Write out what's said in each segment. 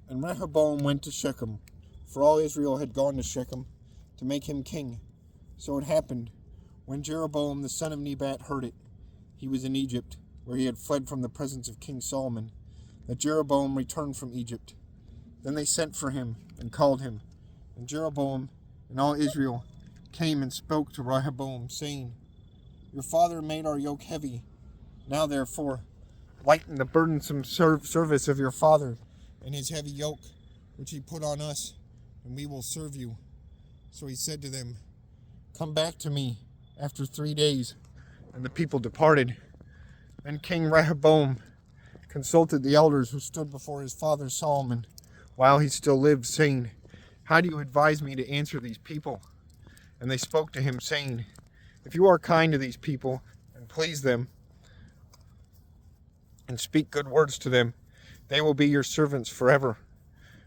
And Rehoboam went to Shechem, for all Israel had gone to Shechem to make him king. So it happened, when Jeroboam the son of Nebat heard it, he was in Egypt, where he had fled from the presence of King Solomon, that Jeroboam returned from Egypt. Then they sent for him and called him. And Jeroboam and all Israel came and spoke to Rehoboam, saying, Your father made our yoke heavy. Now therefore, lighten the burdensome service of your father and his heavy yoke, which he put on us, and we will serve you. So he said to them, Come back to me after 3 days. And the people departed. Then King Rehoboam consulted the elders who stood before his father Solomon while he still lived, saying, How do you advise me to answer these people? And they spoke to him, saying, If you are kind to these people and please them, and speak good words to them, they will be your servants forever.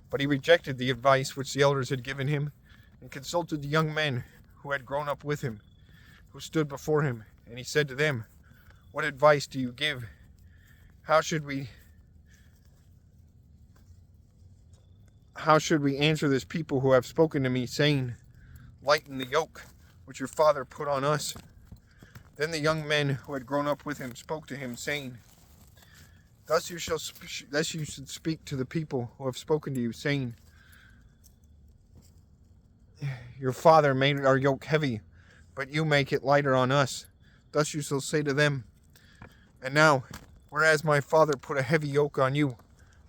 But he rejected the advice which the elders had given him, and consulted the young men who had grown up with him, who stood before him. And he said to them, What advice do you give? How should we answer this people who have spoken to me, saying, Lighten the yoke which your father put on us? Then the young men who had grown up with him spoke to him, saying, Thus you should speak to the people who have spoken to you, saying, Your father made our yoke heavy, but you make it lighter on us. Thus you shall say to them, And now, whereas my father put a heavy yoke on you,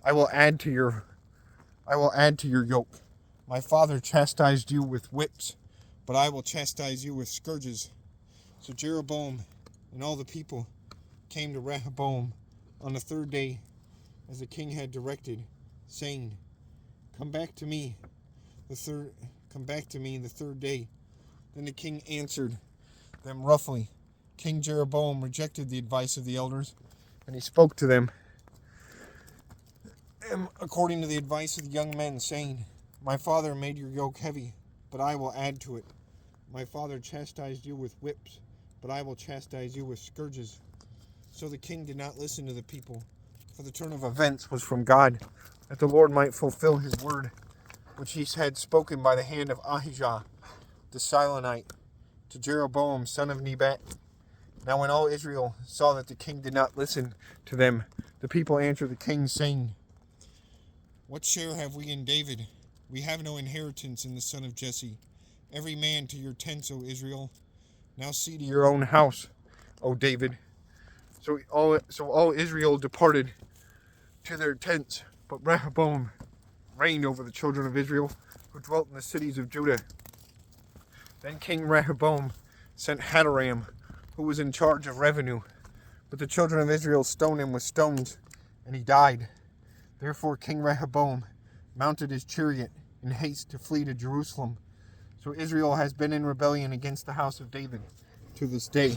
I will add to your yoke. My father chastised you with whips, but I will chastise you with scourges. So Jeroboam and all the people came to Rehoboam on the 3rd day, as the king had directed, saying, Come back to me the 3rd day. Then the king answered them roughly. King Jeroboam rejected the advice of the elders, and he spoke to them according to the advice of the young men, saying, My father made your yoke heavy, but I will add to it. My father chastised you with whips, but I will chastise you with scourges. So the king did not listen to the people, for the turn of events was from God, that the Lord might fulfill his word, which he had spoken by the hand of Ahijah the Silonite to Jeroboam son of Nebat. Now when all Israel saw that the king did not listen to them, the people answered the king, saying, What share have we in David? We have no inheritance in the son of Jesse. Every man to your tents, O Israel. Now see to your own house, O David. So all Israel departed to their tents, but Rehoboam reigned over the children of Israel, who dwelt in the cities of Judah. Then King Rehoboam sent Hadoram, who was in charge of revenue. But the children of Israel stoned him with stones, and he died. Therefore King Rehoboam mounted his chariot in haste to flee to Jerusalem. So Israel has been in rebellion against the house of David to this day.